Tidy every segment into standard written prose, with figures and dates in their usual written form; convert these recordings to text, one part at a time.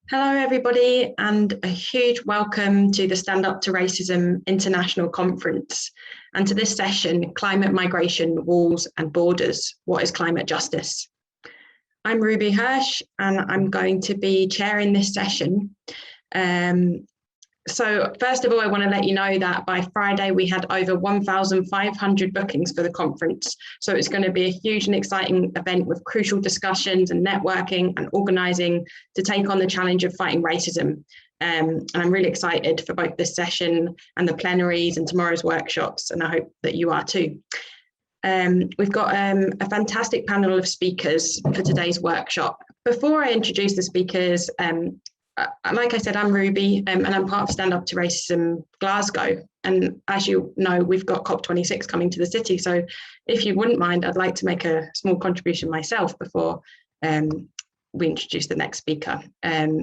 Hello, everybody, and a huge welcome to the Stand Up to Racism International Conference and to this session, Climate Migration, Walls and Borders, What is Climate Justice? I'm Ruby Hirsch, and I'm going to be chairing this session. So first of all, I want to let you know that by Friday, we had over 1,500 bookings for the conference. So it's going to be a huge and exciting event with crucial discussions and networking and organising to take on the challenge of fighting racism. And I'm really excited for both this session and the plenaries and tomorrow's workshops, and I hope that you are too. We've got a fantastic panel of speakers for today's workshop. Before I introduce the speakers, like I said, I'm Ruby and I'm part of Stand Up to Racism Glasgow. And as you know, we've got Cop26 coming to the city. So if you wouldn't mind, I'd like to make a small contribution myself before we introduce the next speaker.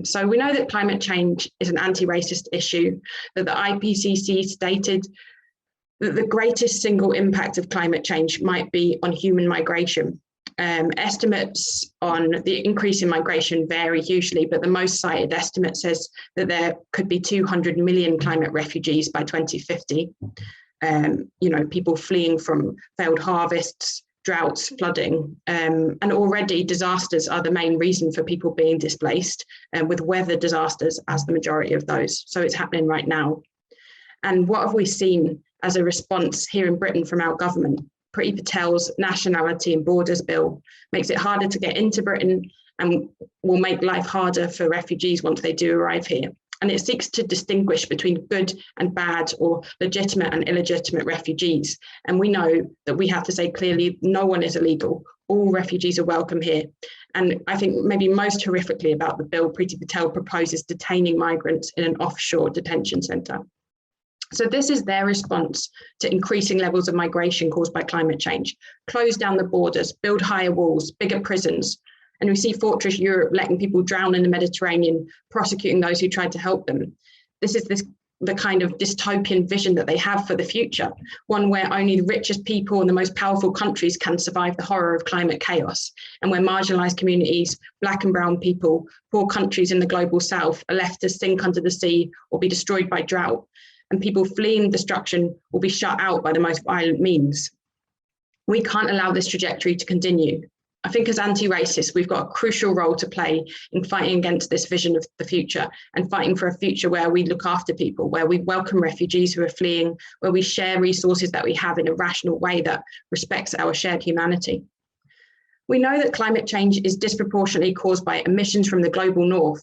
So we know that climate change is an anti-racist issue, that the IPCC stated that the greatest single impact of climate change might be on human migration. Estimates on the increase in migration vary hugely, but the most cited estimate says that there could be 200 million climate refugees by 2050. People fleeing from failed harvests, droughts, flooding, and already disasters are the main reason for people being displaced, with weather disasters as the majority of those. So it's happening right now. And what have we seen as a response here in Britain from our government? Priti Patel's Nationality and Borders Bill makes it harder to get into Britain and will make life harder for refugees once they do arrive here. And it seeks to distinguish between good and bad, or legitimate and illegitimate refugees. And we know that we have to say clearly, no one is illegal. All refugees are welcome here. And I think maybe most horrifically about the bill, Priti Patel proposes detaining migrants in an offshore detention centre. So this is their response to increasing levels of migration caused by climate change. Close down the borders, build higher walls, bigger prisons. And we see Fortress Europe letting people drown in the Mediterranean, prosecuting those who tried to help them. This is the kind of dystopian vision that they have for the future, one where only the richest people and the most powerful countries can survive the horror of climate chaos, and where marginalised communities, Black and brown people, poor countries in the global south are left to sink under the sea or be destroyed by drought. And people fleeing destruction will be shut out by the most violent means. We can't allow this trajectory to continue. I think as anti-racists, we've got a crucial role to play in fighting against this vision of the future and fighting for a future where we look after people, where we welcome refugees who are fleeing, where we share resources that we have in a rational way that respects our shared humanity. We know that climate change is disproportionately caused by emissions from the global north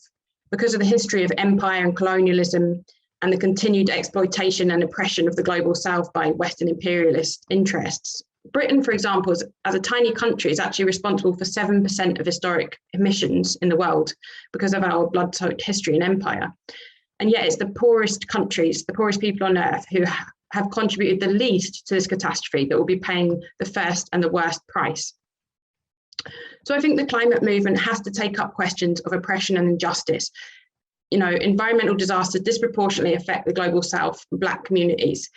because of the history of empire and colonialism, and the continued exploitation and oppression of the global south by Western imperialist interests. Britain, for example, as a tiny country, is actually responsible for 7% of historic emissions in the world because of our blood-soaked history and empire. And yet it's the poorest countries, the poorest people on earth who have contributed the least to this catastrophe that will be paying the first and the worst price. So I think the climate movement has to take up questions of oppression and injustice. Environmental disasters disproportionately affect the global south and Black communities.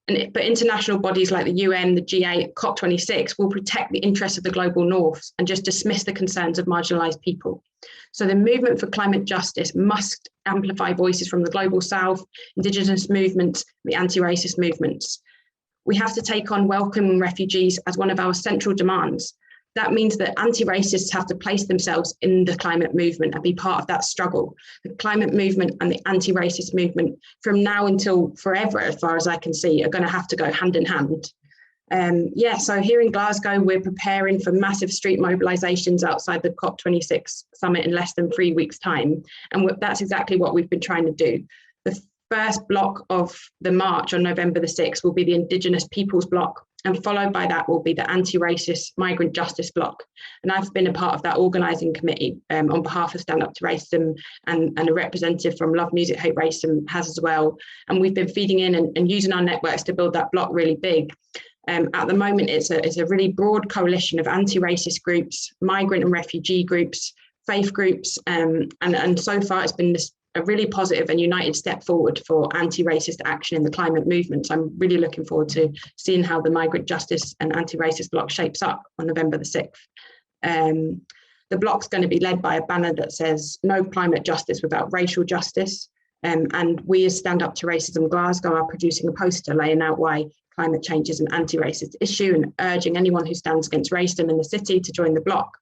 But international bodies like the UN, the G8, Cop26 will protect the interests of the global north and just dismiss the concerns of marginalised people. So the movement for climate justice must amplify voices from the global south, Indigenous movements, the anti-racist movements. We have to take on welcoming refugees as one of our central demands. That means that anti-racists have to place themselves in the climate movement and be part of that struggle. The climate movement and the anti-racist movement from now until forever, as far as I can see, are going to have to go hand in hand. So here in Glasgow, we're preparing for massive street mobilisations outside the Cop26 summit in less than 3 weeks' time. And that's exactly what we've been trying to do. The first block of the march on November the 6th will be the Indigenous Peoples block, and followed by that will be the anti-racist migrant justice block. And I've been a part of that organising committee on behalf of Stand Up to Racism, and a representative from Love Music Hate Racism has as well. And we've been feeding in and using our networks to build that block really big. At the moment, it's a really broad coalition of anti-racist groups, migrant and refugee groups, faith groups, and so far it's been a really positive and united step forward for anti-racist action in the climate movement. So I'm really looking forward to seeing how the migrant justice and anti-racist bloc shapes up on November the 6th. The block's going to be led by a banner that says "No climate justice without racial justice." And we as Stand Up to Racism Glasgow are producing a poster laying out why climate change is an anti-racist issue and urging anyone who stands against racism in the city to join the block.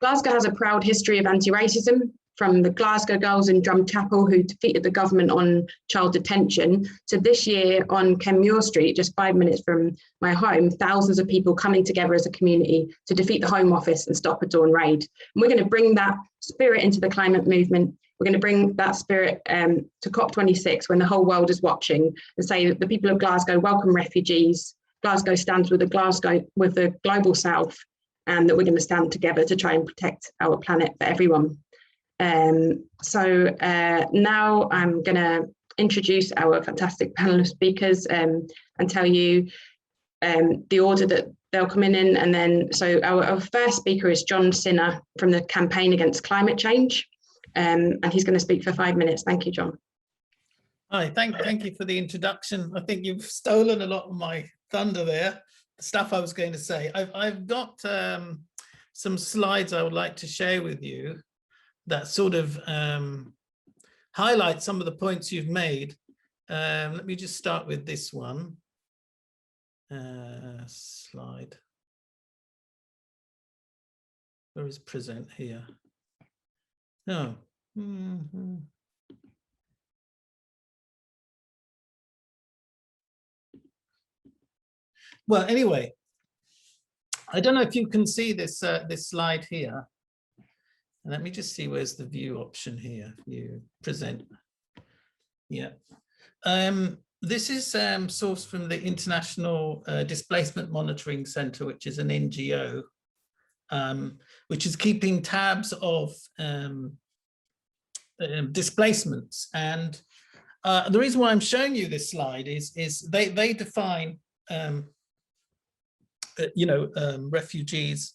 Glasgow has a proud history of anti-racism, from the Glasgow girls in Drumchapel who defeated the government on child detention, to this year on Kenmure Street, just 5 minutes from my home, thousands of people coming together as a community to defeat the Home Office and stop a dawn raid. And we're going to bring that spirit into the climate movement. We're going to bring that spirit to COP26 when the whole world is watching, and say that the people of Glasgow welcome refugees. Glasgow stands with the global South, and that we're going to stand together to try and protect our planet for everyone. Now I'm going to introduce our fantastic panel of speakers and tell you the order that they'll come in, and then our first speaker is John Sinha from the Campaign Against Climate Change, and he's going to speak for 5 minutes. Thank you, John. Hi, thank you for the introduction. I think you've stolen a lot of my thunder there, the stuff I was going to say. I've got some slides I would like to share with you that sort of highlight some of the points you've made. Let me just start with this one slide. Where is present here? No. Well, anyway, I don't know if you can see this this slide here. Let me just see, where's the view option here? View, present. Yeah. This is sourced from the International Displacement Monitoring Center, which is an NGO, which is keeping tabs of displacements. And the reason why I'm showing you this slide is they define, refugees,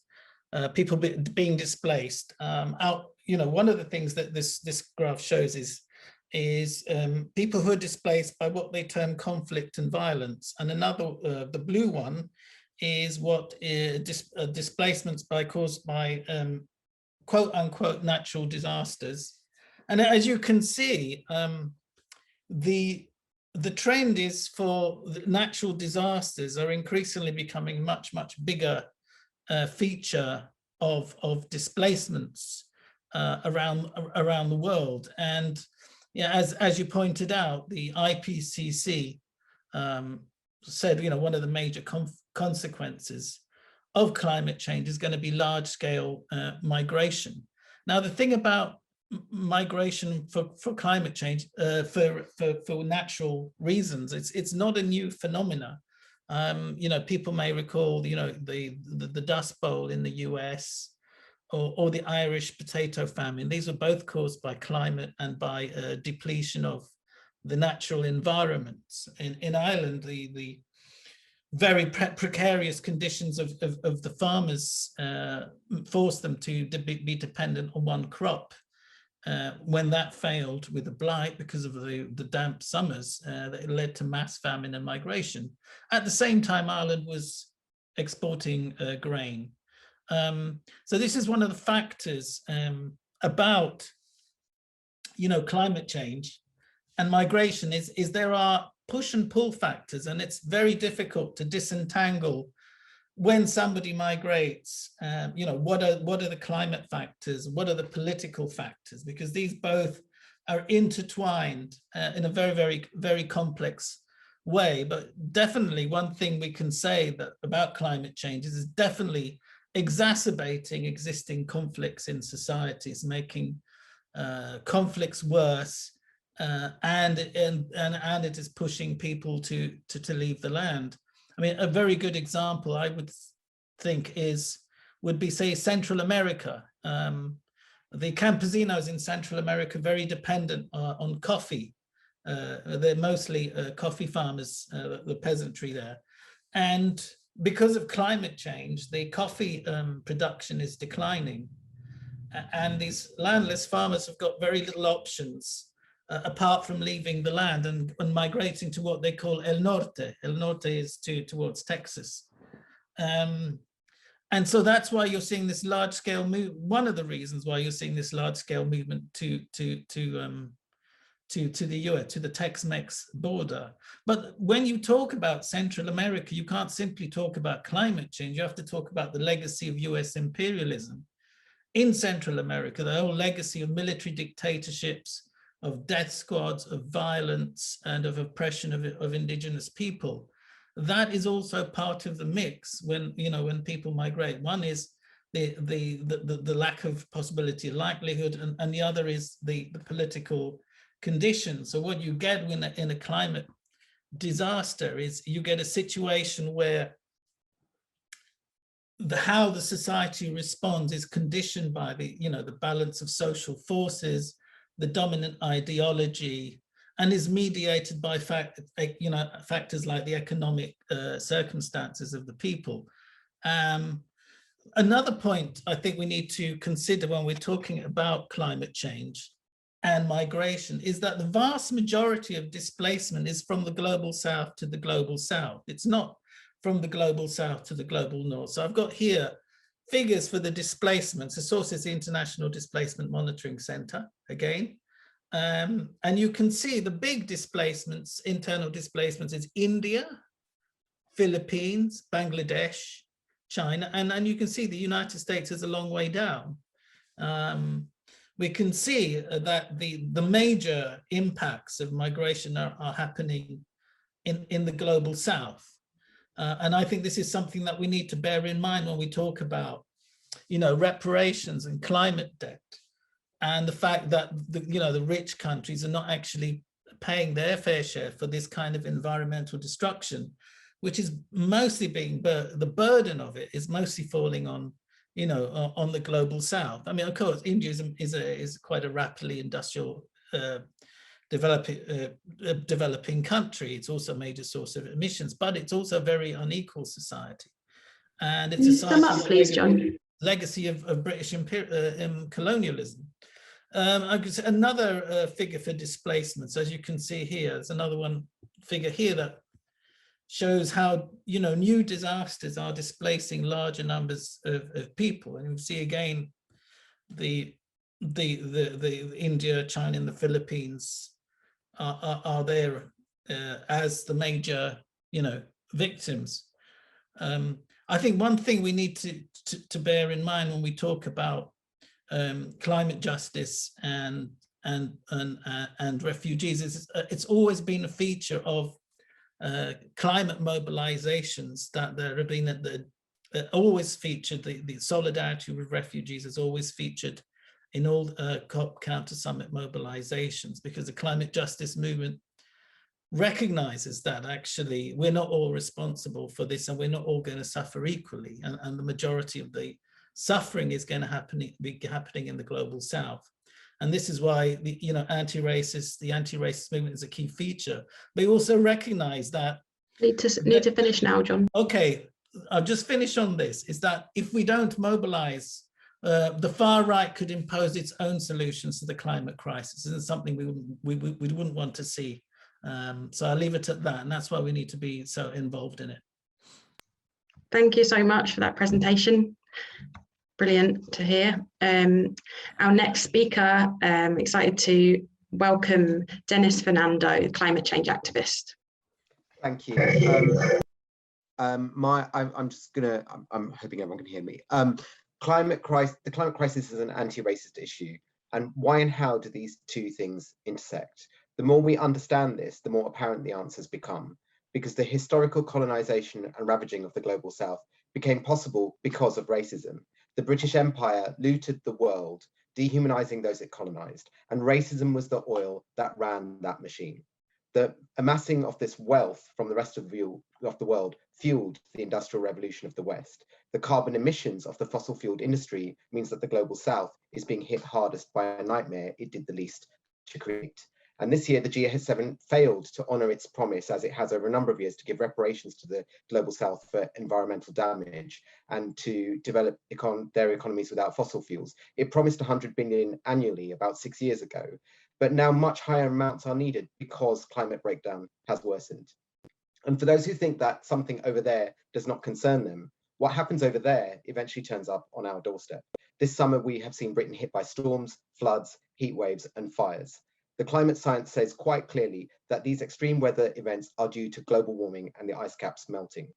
people being displaced out. One of the things that this graph shows is people who are displaced by what they term conflict and violence, and another, the blue one, is what displacements caused by quote unquote natural disasters. And as you can see, the trend is for the natural disasters are increasingly becoming much bigger feature of displacements around the world. And yeah, as you pointed out, the IPCC said, one of the major consequences of climate change is going to be large-scale migration. Now, the thing about migration for climate change, for natural reasons, it's not a new phenomena. People may recall, the Dust Bowl in the US, or the Irish potato famine. These were both caused by climate and by depletion of the natural environments. In Ireland, the very precarious conditions of the farmers forced them to be dependent on one crop. When that failed with the blight because of the damp summers, that led to mass famine and migration. At the same time, Ireland was exporting grain. So this is one of the factors about, climate change and migration is there are push and pull factors, and it's very difficult to disentangle when somebody migrates, what are the climate factors, what are the political factors, because these both are intertwined in a very complex way. But definitely one thing we can say about climate change is definitely exacerbating existing conflicts in societies, making conflicts worse, and it is pushing people to leave the land. I mean, a very good example I would think would be, say, Central America. The campesinos in Central America are very dependent on coffee. They're mostly coffee farmers, the peasantry there. And because of climate change, the coffee production is declining. And these landless farmers have got very little options apart from leaving the land and migrating to what they call El Norte. El Norte is towards Texas. And so that's why you're seeing this large scale move. One of the reasons why you're seeing this large scale movement to the US, to the Tex-Mex border. But when you talk about Central America, you can't simply talk about climate change. You have to talk about the legacy of US imperialism in Central America, the whole legacy of military dictatorships, of death squads, of violence, and of oppression of indigenous people. That is also part of the mix when, when people migrate. One is the lack of possibility of likelihood, and the other is the political conditions. So what you get in a climate disaster is you get a situation where how the society responds is conditioned by the balance of social forces, the dominant ideology, and is mediated by factors like the economic circumstances of the people. Another point I think we need to consider when we're talking about climate change and migration is that the vast majority of displacement is from the global south to the global south. It's not from the global south to the global north. So I've got here figures for the displacements. The source is the International Displacement Monitoring Center, again. And you can see the big displacements, internal displacements, is India, Philippines, Bangladesh, China, and you can see the United States is a long way down. We can see that the major impacts of migration are happening in the global south. And I think this is something that we need to bear in mind when we talk about, reparations and climate debt, and the fact that the rich countries are not actually paying their fair share for this kind of environmental destruction, which is mostly being the burden of it is mostly falling on on the global south. I mean, of course, India is quite a rapidly industrial developing country. It's also a major source of emissions, but it's also a very unequal society. And it's a society legacy of British colonialism. Another figure for displacements, as you can see here, there's another figure here that shows how new disasters are displacing larger numbers of people. And you see again the India, China, and the Philippines are there as the major victims. I think one thing we need to bear in mind when we talk about climate justice and refugees is it's always been a feature of climate mobilizations that there have been always featured. The solidarity with refugees has always featured in all COP Counter Summit mobilizations, because the climate justice movement recognizes that actually we're not all responsible for this and we're not all going to suffer equally, and the majority of the suffering is going to be happening in the global south. And this is why the anti-racist movement is a key feature. But we also recognize that need to finish now, John. Okay, I'll just finish on this, is that if we don't mobilize, the far right could impose its own solutions to the climate crisis. And it's something we wouldn't want to see. So I'll leave it at that. And that's why we need to be so involved in it. Thank you so much for that presentation. Brilliant to hear. Our next speaker, excited to welcome Denis Fernando, climate change activist. Thank you. I'm hoping everyone can hear me. The climate crisis is an anti-racist issue, and why and how do these two things intersect? The more we understand this, the more apparent the answers become, because the historical colonization and ravaging of the global south became possible because of racism. The British Empire looted the world, dehumanizing those it colonized, and racism was the oil that ran that machine. The amassing of this wealth from the rest of the world fueled the Industrial Revolution of the West. The carbon emissions of the fossil fueled industry means that the global south is being hit hardest by a nightmare it did the least to create. And this year, the G7 failed to honor its promise, as it has over a number of years, to give reparations to the global south for environmental damage and to develop their economies without fossil fuels. It promised 100 billion annually about 6 years ago, but now much higher amounts are needed because climate breakdown has worsened. And for those who think that something over there does not concern them, What happens over there eventually turns up on our doorstep. This summer, we have seen Britain hit by storms, floods, heat waves, and fires. The climate science says quite clearly that these extreme weather events are due to global warming and the ice caps melting.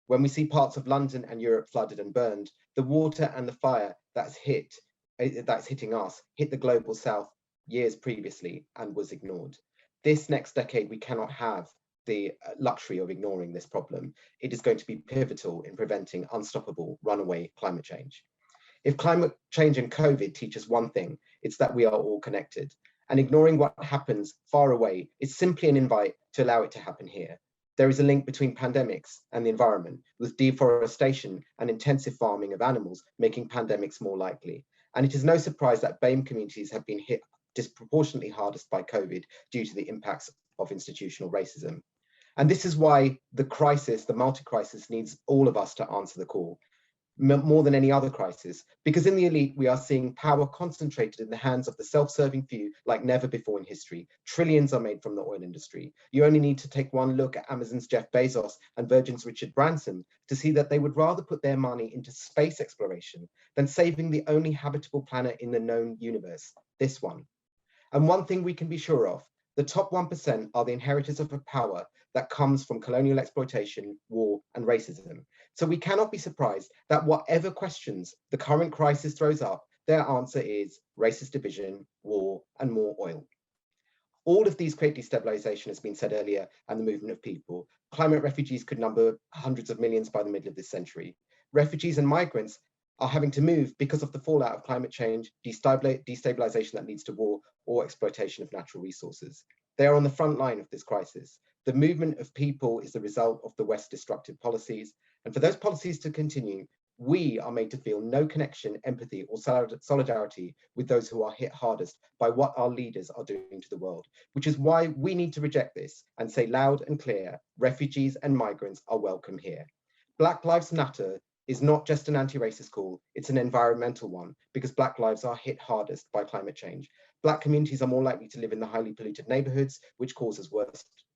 When we see parts of London and Europe flooded and burned, the water and the fire that's hitting us hit the global south years previously and was ignored. This next decade, we cannot have the luxury of ignoring this problem. It is going to be pivotal in preventing unstoppable runaway climate change. If climate change and COVID teach us one thing, it's that we are all connected. And ignoring what happens far away is simply an invite to allow it to happen here. There is a link between pandemics and the environment, with deforestation and intensive farming of animals making pandemics more likely. And it is no surprise that BAME communities have been hit disproportionately hardest by COVID due to the impacts of institutional racism. And this is why the crisis, the multi-crisis, needs all of us to answer the call, more than any other crisis, because in the elite, we are seeing power concentrated in the hands of the self-serving few like never before in history. Trillions are made from the oil industry. You only need to take one look at Amazon's Jeff Bezos and Virgin's Richard Branson to see that they would rather put their money into space exploration than saving the only habitable planet in the known universe, this one. And one thing we can be sure of, the top 1% are the inheritors of a power that comes from colonial exploitation, war, and racism. So we cannot be surprised that whatever questions the current crisis throws up, their answer is racist division, war, and more oil. All of these create destabilization, as has been said earlier, and the movement of people. Climate refugees could number hundreds of millions by the middle of this century. Refugees and migrants are having to move because of the fallout of climate change, destabilization that leads to war, or exploitation of natural resources. They are on the front line of this crisis. The movement of people is the result of the West's destructive policies. And for those policies to continue, we are made to feel no connection, empathy, or solidarity with those who are hit hardest by what our leaders are doing to the world, which is why we need to reject this and say loud and clear, refugees and migrants are welcome here. Black Lives Matter is not just an anti-racist call, it's an environmental one, because Black lives are hit hardest by climate change. Black communities are more likely to live in the highly polluted neighborhoods, which causes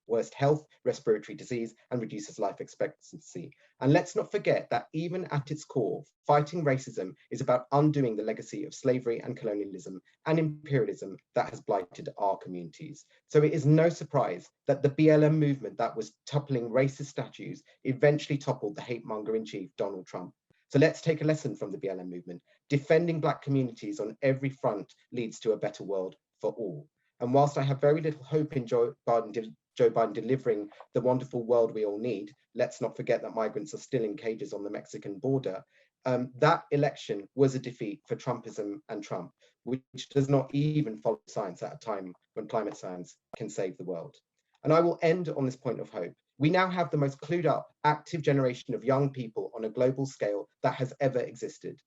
worst health, respiratory disease, and reduces life expectancy. And let's not forget that even at its core, fighting racism is about undoing the legacy of slavery and colonialism and imperialism that has blighted our communities. So it is no surprise that the BLM movement that was toppling racist statues eventually toppled the hate-monger-in-chief, Donald Trump. So let's take a lesson from the BLM movement. Defending Black communities on every front leads to a better world for all. And whilst I have very little hope in Joe Biden delivering the wonderful world we all need, let's not forget that migrants are still in cages on the Mexican border. That election was a defeat for Trumpism and Trump, which does not even follow science at a time when climate science can save the world. And I will end on this point of hope. We now have the most clued up, active generation of young people on a global scale that has ever existed.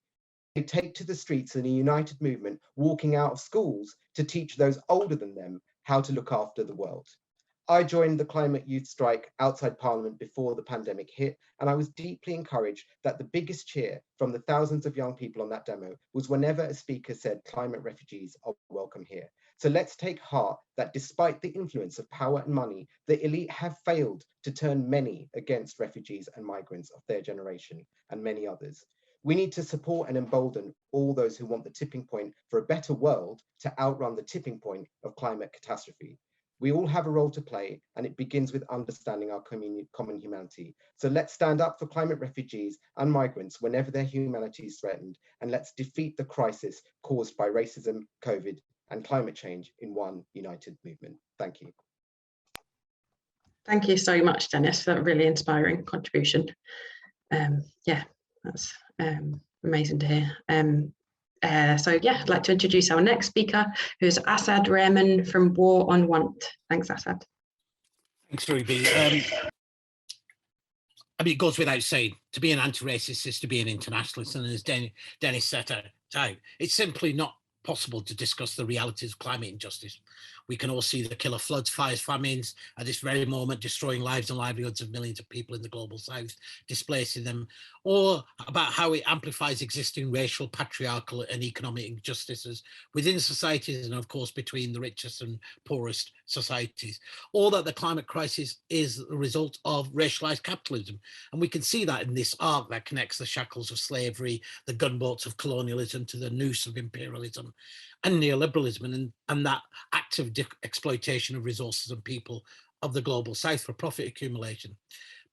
They take to the streets in a united movement, walking out of schools to teach those older than them how to look after the world. I joined the climate youth strike outside Parliament before the pandemic hit, and I was deeply encouraged that the biggest cheer from the thousands of young people on that demo was whenever a speaker said climate refugees are welcome here. So let's take heart that despite the influence of power and money, the elite have failed to turn many against refugees and migrants of their generation and many others. We need to support and embolden all those who want the tipping point for a better world to outrun the tipping point of climate catastrophe. We all have a role to play, and it begins with understanding our common humanity. So let's stand up for climate refugees and migrants whenever their humanity is threatened, and let's defeat the crisis caused by racism, COVID, and climate change in one united movement. Thank you. Thank you so much, Denis, for that really inspiring contribution. Yeah, that's amazing to hear. So yeah, I'd like to introduce our next speaker, who's Asad Rehman from War on Want. Thanks, Asad. Thanks, Ruby. I mean, it goes without saying, to be an anti-racist is to be an internationalist, and as Denis set out, it's simply not possible to discuss the realities of climate injustice. We can all see the killer floods, fires, famines at this very moment, destroying lives and livelihoods of millions of people in the global south, displacing them, or about how it amplifies existing racial, patriarchal and economic injustices within societies and of course between the richest and poorest societies, or that the climate crisis is the result of racialized capitalism. And we can see that in this arc that connects the shackles of slavery, the gunboats of colonialism to the noose of imperialism and neoliberalism, and that active exploitation of resources and people of the global south for profit accumulation.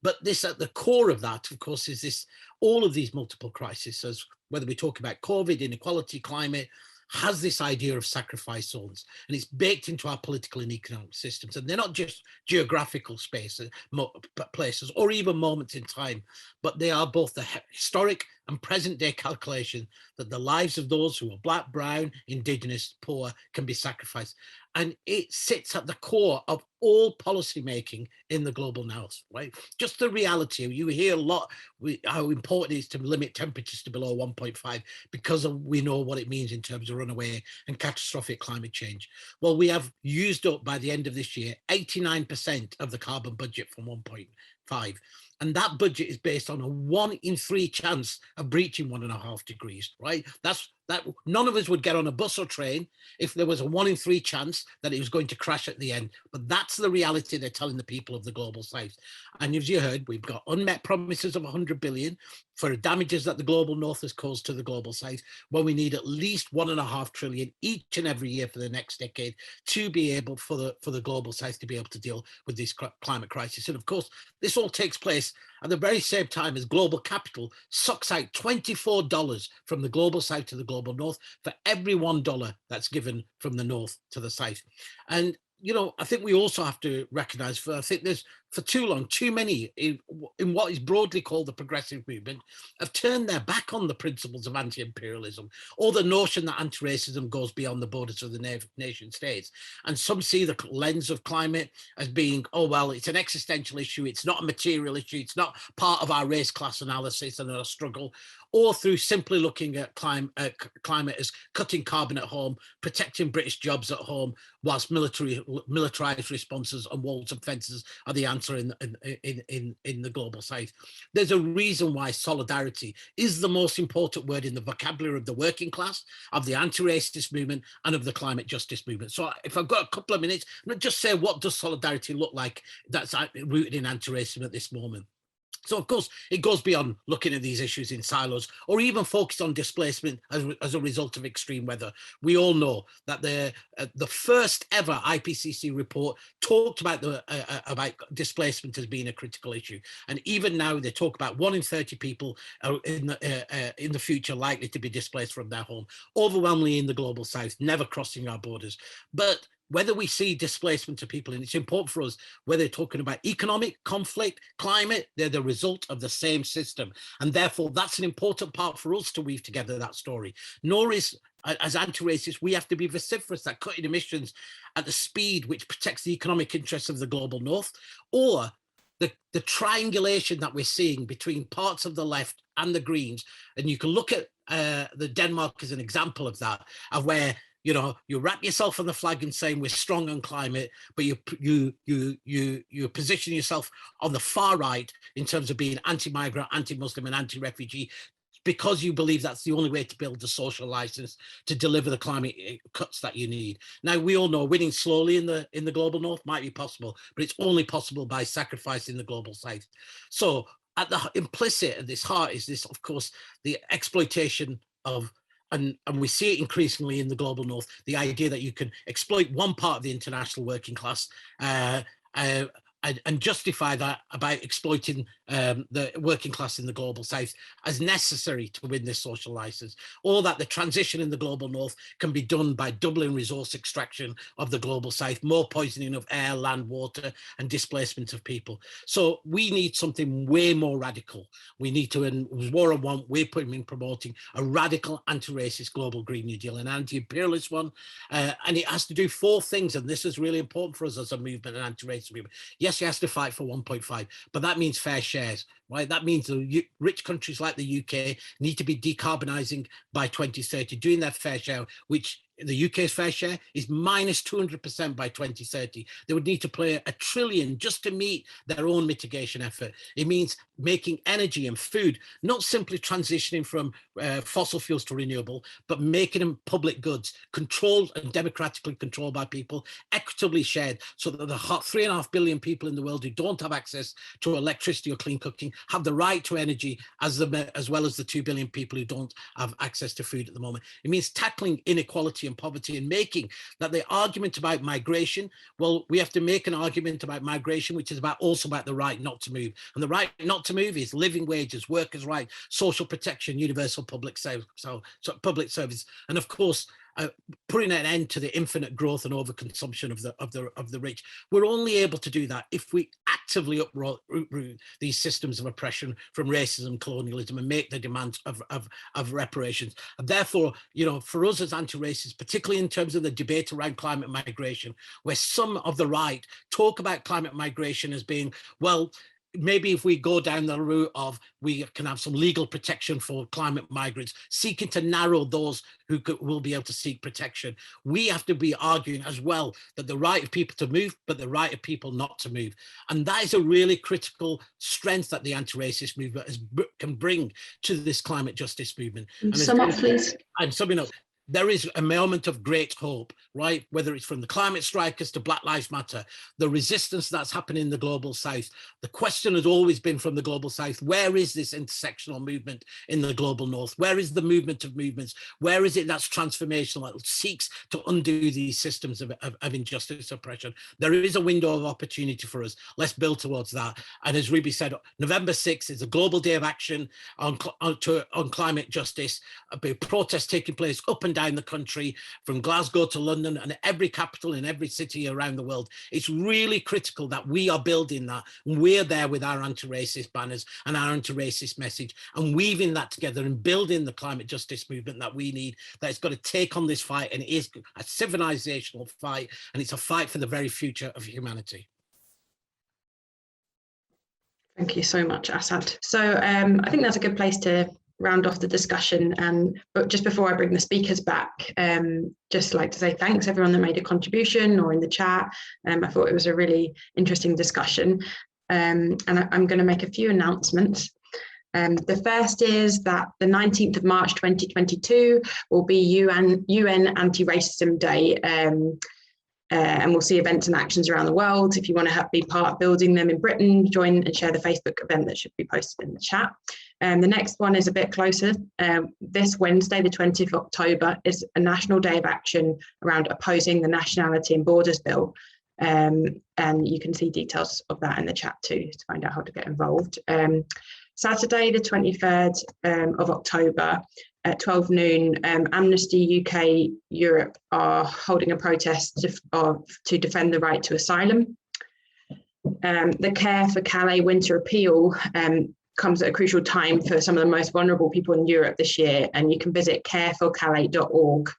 But this, at the core of that, of course, is this, all of these multiple crises, whether we talk about COVID, inequality, climate, has this idea of sacrifice zones, and it's baked into our political and economic systems. And they're not just geographical spaces, places, or even moments in time, but they are both the historic and present day calculation that the lives of those who are Black, brown, Indigenous, poor can be sacrificed. And it sits at the core of all policy making in the global north, right? Just the reality, you hear a lot how important it is to limit temperatures to below 1.5 because we know what it means in terms of runaway and catastrophic climate change. Well, we have used up by the end of this year 89% of the carbon budget from 1.5. And that budget is based on a 1 in 3 chance of breaching 1.5 degrees, right? That none of us would get on a bus or train if there was a 1 in 3 chance that it was going to crash at the end. But that's the reality they're telling the people of the global south. And as you heard, we've got unmet promises of 100 billion for damages that the global north has caused to the global south, when we need at least 1.5 trillion each and every year for the next decade to be able for the global south to be able to deal with this climate crisis. And of course, this all takes place at the very same time as global capital sucks out $24 from the global south to the global north for every $1 that's given from the north to the south. And you know, I think we also have to recognize, I think there's for too long, too many in what is broadly called the progressive movement have turned their back on the principles of anti-imperialism, or the notion that anti-racism goes beyond the borders of the nation states. And some see the lens of climate as being, oh, well, it's an existential issue. It's not a material issue. It's not part of our race class analysis and our struggle, or through simply looking at climate as cutting carbon at home, protecting British jobs at home, whilst militarized responses and walls and fences are the answer in the global south. There's a reason why solidarity is the most important word in the vocabulary of the working class, of the anti-racist movement, and of the climate justice movement. So if I've got a couple of minutes, I'm going to just say, what does solidarity look like that's rooted in anti-racism at this moment? So, of course, it goes beyond looking at these issues in silos or even focused on displacement as a result of extreme weather. We all know that the first ever IPCC report talked about displacement as being a critical issue. And even now they talk about 1 in 30 people in the future likely to be displaced from their home, overwhelmingly in the global south, never crossing our borders. But whether we see displacement of people, and it's important for us, whether they're talking about economic, conflict, climate, they're the result of the same system. And therefore, that's an important part for us to weave together that story. Nor is, as anti-racists, we have to be vociferous that cutting emissions at the speed which protects the economic interests of the global north, or the triangulation that we're seeing between parts of the left and the Greens. And you can look at the Denmark as an example of that, of where, you know, you wrap yourself on the flag and saying we're strong on climate, but you position yourself on the far right in terms of being anti-migrant, anti-Muslim and anti-refugee, because you believe that's the only way to build the social license to deliver the climate cuts that you need. Now, we all know winning slowly in the global north might be possible, but it's only possible by sacrificing the global south. So at the implicit at this heart is this, of course, the exploitation of, and we see it increasingly in the global north, the idea that you can exploit one part of the international working class and justify that about exploiting the working class in the global south as necessary to win this social license, or that the transition in the global north can be done by doubling resource extraction of the global south, more poisoning of air, land, water, and displacement of people. So we need something way more radical. We need to, and Warren want, we're promoting a radical anti-racist global Green New Deal, an anti-imperialist one, and it has to do 4 things, and this is really important for us as a movement, an anti-racist movement. Yes, Yes, he has to fight for 1.5, but that means fair shares, right? That means the rich countries like the UK need to be decarbonising by 2030, doing their fair share, which the UK's fair share is minus 200% by 2030. They would need to pay $1 trillion just to meet their own mitigation effort. It means making energy and food, not simply transitioning from fossil fuels to renewable, but making them public goods, controlled and democratically controlled by people, equitably shared, so that the 3.5 billion people in the world who don't have access to electricity or clean cooking have the right to energy, as well as the 2 billion people who don't have access to food at the moment. It means tackling inequality and poverty and making that the argument about migration, well, we have to make an argument about migration, which is also about the right not to move. And the right not to move is living wages, workers' rights, social protection, universal public service, and of course, putting an end to the infinite growth and overconsumption of the rich. We're only able to do that if we actively uproot these systems of oppression from racism, colonialism, and make the demands of reparations. And therefore, you know, for us as anti-racists, particularly in terms of the debate around climate migration, where some of the right talk about climate migration as being, well, maybe if we go down the route of we can have some legal protection for climate migrants, seeking to narrow those who will be able to seek protection, we have to be arguing as well that the right of people to move, but the right of people not to move. And that is a really critical strength that the anti-racist movement can bring to this climate justice movement. And sum up, please. And summing up, there is a moment of great hope, right? Whether it's from the climate strikers to Black Lives Matter, the resistance that's happening in the global south. The question has always been from the global south, where is this intersectional movement in the global north? Where is the movement of movements? Where is it that's transformational, that seeks to undo these systems of injustice, oppression? There is a window of opportunity for us. Let's build towards that. And as Ruby said, November 6th is a global day of action on climate justice. A big protest taking place up and down the country, from Glasgow to London and every capital in every city around the world. It's really critical that we are building that. We're there with our anti-racist banners and our anti-racist message, and weaving that together and building the climate justice movement that we need, that it's got to take on this fight. And it is a civilizational fight, and it's a fight for the very future of humanity. Thank you so much, Asad. So I think that's a good place to round off the discussion. But just before I bring the speakers back, just like to say thanks everyone that made a contribution or in the chat. I thought it was a really interesting discussion. And I'm going to make a few announcements. The first is that the 19th of March 2022 will be UN Anti-Racism Day. And we'll see events and actions around the world. If you want to be part of building them in Britain, join and share the Facebook event that should be posted in the chat. The next one is a bit closer. This Wednesday, the 20th of October, is a national day of action around opposing the Nationality and Borders Bill. And you can see details of that in the chat too to find out how to get involved. Saturday, the 23rd of October, at 12 noon, Amnesty UK Europe are holding a protest to defend the right to asylum. The Care for Calais winter appeal comes at a crucial time for some of the most vulnerable people in Europe this year, and you can visit careforcalais.org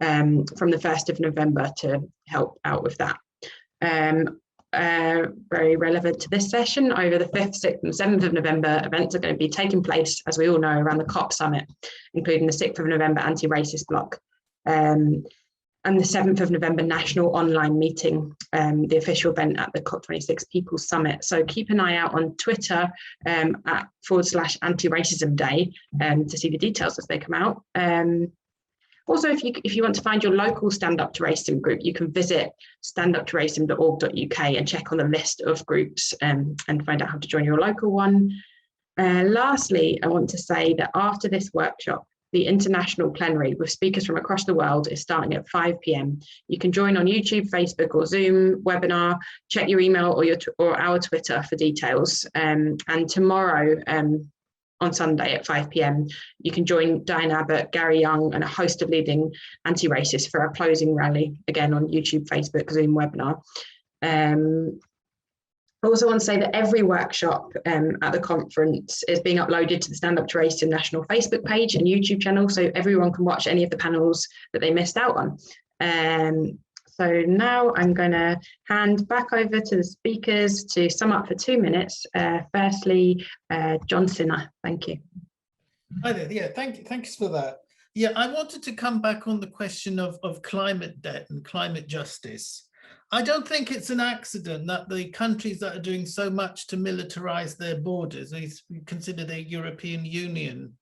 from the 1st of November to help out with that. Very relevant to this session, over the 5th, 6th and 7th of November, events are going to be taking place, as we all know, around the COP summit, including the 6th of November anti-racist bloc and the 7th of November national online meeting, the official event at the Cop26 People's Summit. So keep an eye out on Twitter at /anti-racism day to see the details as they come out. Also, if you want to find your local Stand Up to Racism group, you can visit standuptoracism.org.uk and check on the list of groups and find out how to join your local one. Lastly, I want to say that after this workshop, the international plenary with speakers from across the world is starting at 5 p.m. You can join on YouTube, Facebook or Zoom webinar, check your email or our Twitter for details. And tomorrow, on Sunday at 5 p.m, you can join Diane Abbott, Gary Young and a host of leading anti-racists for our closing rally, again on YouTube, Facebook, Zoom webinar. I also want to say that every workshop at the conference is being uploaded to the Stand Up to Racism national Facebook page and YouTube channel, so everyone can watch any of the panels that they missed out on. So now I'm going to hand back over to the speakers to sum up for 2 minutes. Firstly, John Sinha, thank you. Hi there. Yeah, thanks for that. Yeah, I wanted to come back on the question of climate debt and climate justice. I don't think it's an accident that the countries that are doing so much to militarize their borders, we consider the European Union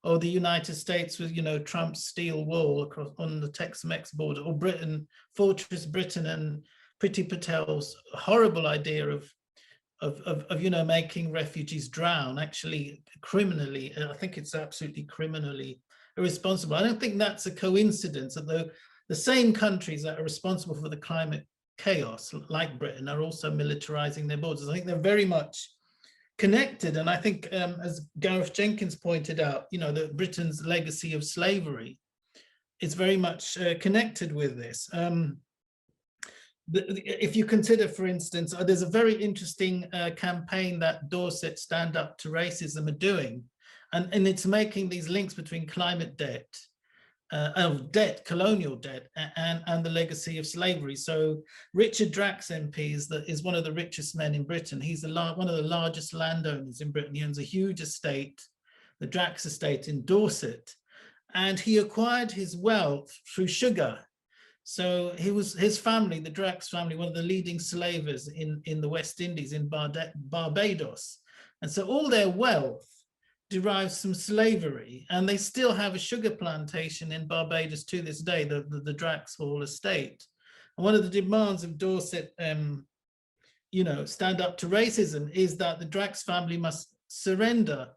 or the United States with, you know, Trump's steel wall across on the Tex-Mex border, or Britain, Fortress Britain and Priti Patel's horrible idea of you know, making refugees drown, actually criminally. I think it's absolutely criminally irresponsible. I don't think that's a coincidence that the same countries that are responsible for the climate chaos, like Britain, are also militarizing their borders. I think they're very much connected. And I think, as Gareth Jenkins pointed out, you know, that Britain's legacy of slavery is very much connected with this. If you consider, for instance, there's a very interesting campaign that Dorset Stand Up to Racism are doing, and it's making these links between climate debt, colonial debt, and the legacy of slavery. So Richard Drax MP is one of the richest men in Britain. He's one of the largest landowners in Britain. He owns a huge estate, the Drax estate in Dorset, and he acquired his wealth through sugar. So his family, the Drax family, one of the leading slavers in the West Indies, in Barbados. And so all their wealth derives from slavery, and they still have a sugar plantation in Barbados to this day, the Drax Hall estate. And one of the demands of Dorset, you know, Stand Up to Racism, is that the Drax family must surrender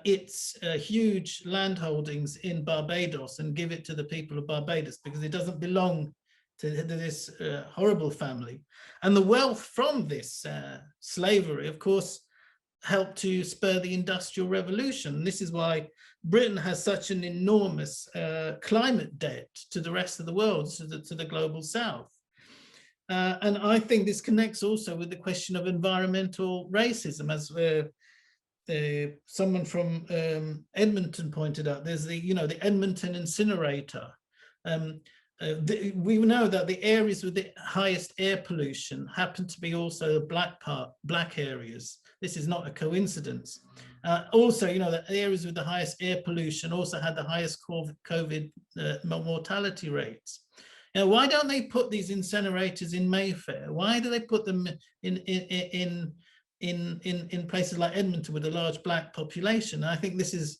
its huge land holdings in Barbados and give it to the people of Barbados, because it doesn't belong to this horrible family. And the wealth from this slavery, of course, helped to spur the Industrial Revolution. This is why Britain has such an enormous climate debt to the rest of the world, to the global south. And I think this connects also with the question of environmental racism, as someone from Edmonton pointed out. There's the Edmonton incinerator. We know that the areas with the highest air pollution happen to be also black areas. This is not a coincidence. Also, you know, the areas with the highest air pollution also had the highest COVID mortality rates. Now, why don't they put these incinerators in Mayfair? Why do they put them in places like Edmonton with a large black population? And I think this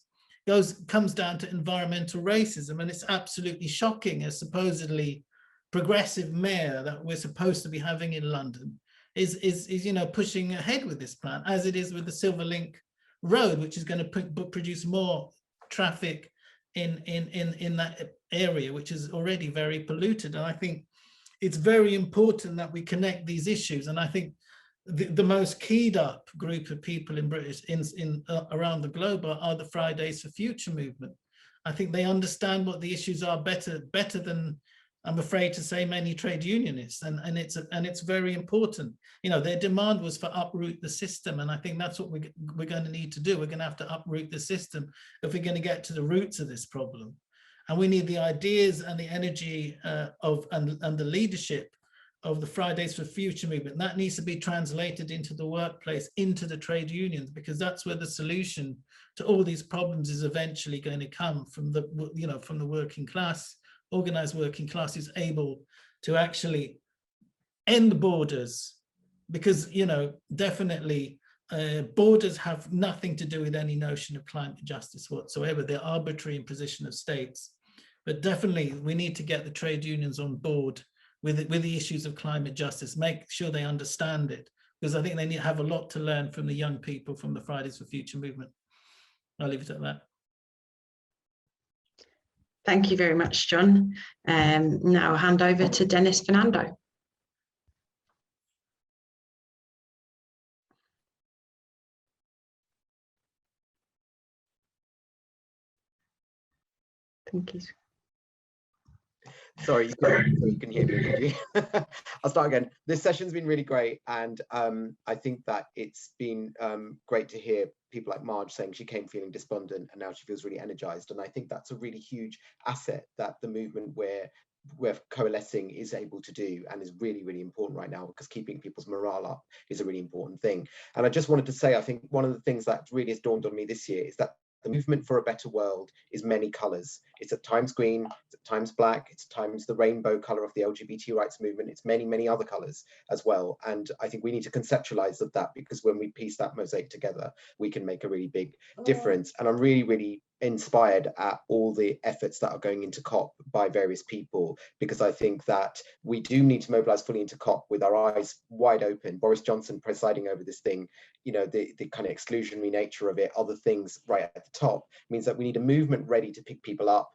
comes down to environmental racism, and it's absolutely shocking. A supposedly progressive mayor that we're supposed to be having in London is you know, pushing ahead with this plan, as it is with the Silver Link Road, which is going to produce more traffic in that area, which is already very polluted. And I think it's very important that we connect these issues. And I think the most keyed up group of people in British around the globe are the Fridays for Future movement. I think they understand what the issues are better than, I'm afraid to say, many trade unionists, and it's very important. You know, their demand was for uproot the system, and I think that's what we're going to need to do. We're going to have to uproot the system if we're going to get to the roots of this problem, and we need the ideas and the energy and the leadership of the Fridays for Future movement. That needs to be translated into the workplace, into the trade unions, because that's where the solution to all these problems is eventually going to come from from the working class. Organized working class is able to actually end borders, because, you know, definitely borders have nothing to do with any notion of climate justice whatsoever. They're arbitrary imposition of states, but definitely we need to get the trade unions on board with the issues of climate justice, make sure they understand it, because I think they have a lot to learn from the young people from the Fridays for Future movement. I'll leave it at that. Thank you very much, John. Now I'll hand over to Denis Fernando. Thank you. Sorry, you can hear me, could you? I'll start again. This session's been really great, and I think that it's been great to hear people like Marge saying she came feeling despondent and now she feels really energized, and I think that's a really huge asset that the movement we're we're coalescing is able to do, and is really, really important right now, because keeping people's morale up is a really important thing. And I just wanted to say, I think one of the things that really has dawned on me this year is that the movement for a better world is many colours. It's at times green, it's at times black, it's at times the rainbow colour of the LGBT rights movement, it's many, many other colours as well. And I think we need to conceptualise of that, because when we piece that mosaic together, we can make a really big difference. And I'm really, really inspired at all the efforts that are going into COP by various people, because I think that we do need to mobilise fully into COP with our eyes wide open. Boris Johnson presiding over this thing, you know, the kind of exclusionary nature of it, other things right at the top, means that we need a movement ready to pick people up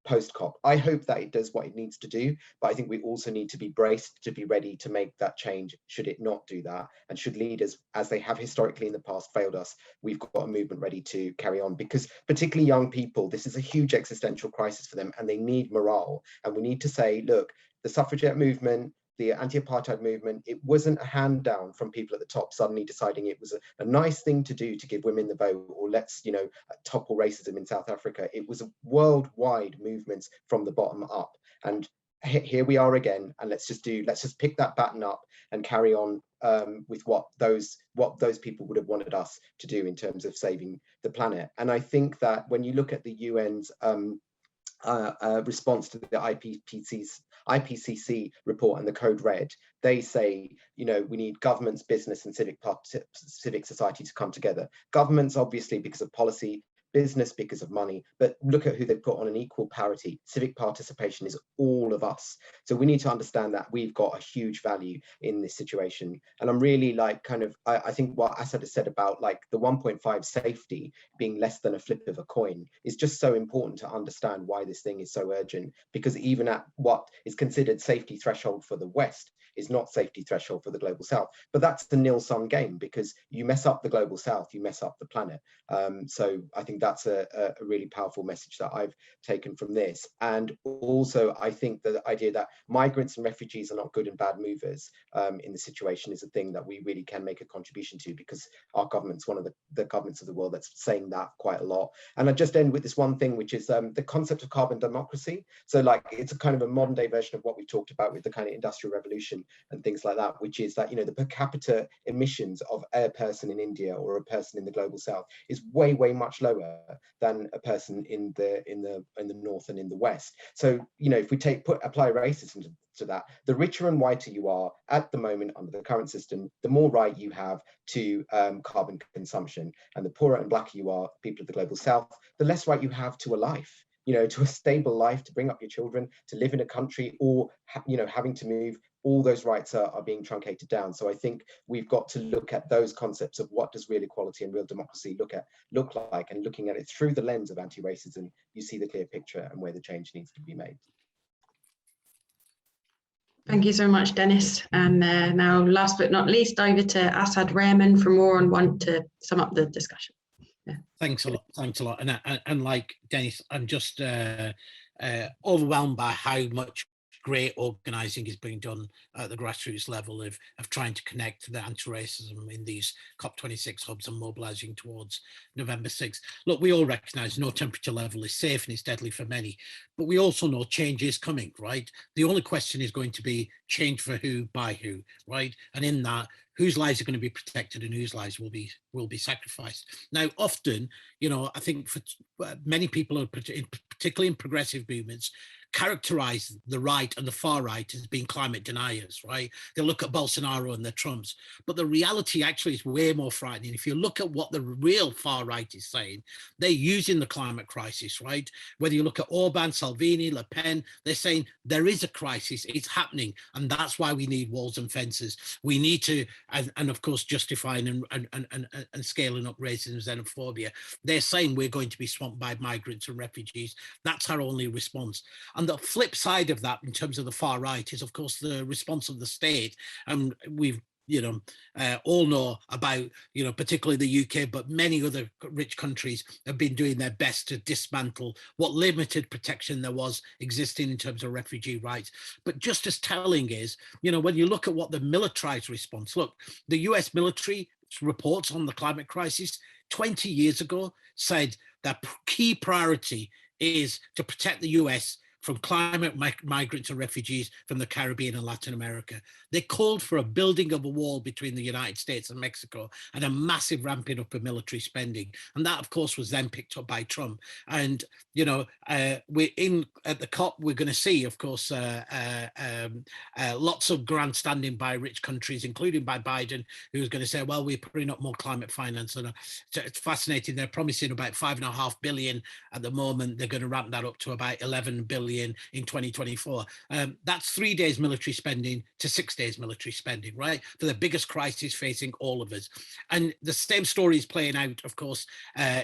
post-COP. I hope that it does what it needs to do, but I think we also need to be braced to be ready to make that change should it not do that. And should leaders, as they have historically in the past, failed us, we've got a movement ready to carry on, because particularly young people, this is a huge existential crisis for them, and they need morale. And we need to say, look, the suffragette movement, the anti-apartheid movement, it wasn't a hand down from people at the top suddenly deciding it was a nice thing to do to give women the vote, or let's, you know, topple racism in South Africa. It was a worldwide movement from the bottom up. And here we are again, and let's just pick that baton up and carry on with what those people would have wanted us to do in terms of saving the planet. And I think that when you look at the UN's response to the IPCC report and the Code Red, they say, you know, we need governments, business, and civic society to come together. Governments, obviously, because of policy, business because of money, but look at who they've put on an equal parity. Civic participation is all of us. So we need to understand that we've got a huge value in this situation. And I'm really like I think what Asad has said about like the 1.5 safety being less than a flip of a coin is just so important to understand why this thing is so urgent, because even at what is considered safety threshold for the West is not safety threshold for the global South. But that's the nil-sum game, because you mess up the global South, you mess up the planet. So I think that's a really powerful message that I've taken from this. And also, I think that the idea that migrants and refugees are not good and bad movers in the situation is a thing that we really can make a contribution to, because our government's one of the governments of the world that's saying that quite a lot. And I just end with this one thing, which is the concept of carbon democracy. So like, it's a kind of a modern day version of what we've talked about with the kind of industrial revolution and things like that, which is that, you know, the per capita emissions of a person in India or a person in the global South is way much lower than a person in the North and in the West. So, you know, if we apply racism to that, the richer and whiter you are at the moment under the current system, the more right you have to carbon consumption, and the poorer and blacker you are, people of the global South, the less right you have to a life, you know, to a stable life, to bring up your children, to live in a country, or you know, having to move. All those rights are being truncated down. So I think we've got to look at those concepts of what does real equality and real democracy look like, and looking at it through the lens of anti-racism, you see the clear picture and where the change needs to be made. Thank you so much, Denis. And now, last but not least, over to Asad Rehman from War on Want to sum up the discussion. Yeah. Thanks a lot. And like Denis, I'm just overwhelmed by how much great organising is being done at the grassroots level of trying to connect the anti-racism in these COP26 hubs and mobilising towards November 6th. Look, we all recognise no temperature level is safe and it's deadly for many, but we also know change is coming, right? The only question is going to be change for who, by who, right? And in that, whose lives are going to be protected and whose lives will be sacrificed. Now, often, you know, I think for many people, particularly in progressive movements, characterize the right and the far right as being climate deniers, right? They look at Bolsonaro and the Trumps, but the reality actually is way more frightening. If you look at what the real far right is saying, they're using the climate crisis, right? Whether you look at Orban, Salvini, Le Pen, they're saying there is a crisis, it's happening, and that's why we need walls and fences. We need to, and of course, justifying and scaling up racism and xenophobia. They're saying we're going to be swamped by migrants and refugees. That's our only response. And the flip side of that, in terms of the far right, is of course the response of the state. And we've, you know, all know about, you know, particularly the UK, but many other rich countries have been doing their best to dismantle what limited protection there was existing in terms of refugee rights. But just as telling is, you know, when you look at what the militarized response, look, the US military reports on the climate crisis 20 years ago said that key priority is to protect the US from climate migrants and refugees from the Caribbean and Latin America. They called for a building of a wall between the United States and Mexico and a massive ramping up of military spending. And that, of course, was then picked up by Trump. And, you know, we're in at the COP, we're going to see, of course, lots of grandstanding by rich countries, including by Biden, who's going to say, well, we're putting up more climate finance. And it's fascinating. They're promising about $5.5 billion at the moment. They're going to ramp that up to about 11 billion in 2024. That's 3 days military spending to 6 days military spending, right? For the biggest crisis facing all of us. And the same story is playing out, of course,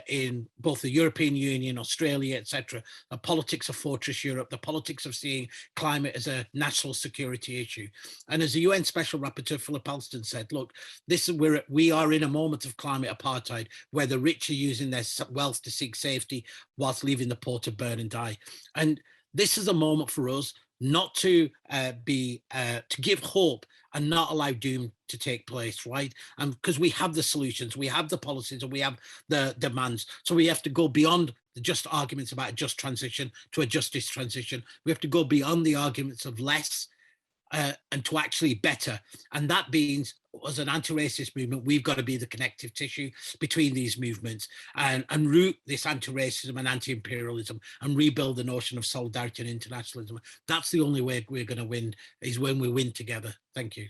in both the European Union, Australia, etc. The politics of Fortress Europe, the politics of seeing climate as a national security issue. And as the UN Special Rapporteur Philip Alston said, look, this is where we are in a moment of climate apartheid, where the rich are using their wealth to seek safety whilst leaving the poor to burn and die. And this is a moment for us not to to give hope and not allow doom to take place, right? And because we have the solutions, we have the policies, and we have the demands. So we have to go beyond the just arguments about a just transition to a justice transition. We have to go beyond the arguments of less and to actually better. And that means, as an anti-racist movement, we've got to be the connective tissue between these movements and root this anti-racism and anti-imperialism and rebuild the notion of solidarity and internationalism. That's the only way we're going to win, is when we win together. Thank you.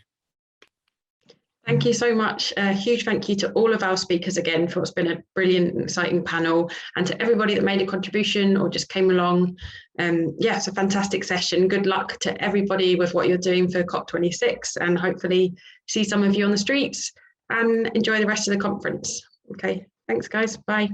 Thank you so much. A huge thank you to all of our speakers again for what's been a brilliant and exciting panel, and to everybody that made a contribution or just came along. Yeah, it's a fantastic session. Good luck to everybody with what you're doing for COP26, and hopefully see some of you on the streets, and enjoy the rest of the conference. Okay, thanks guys, bye.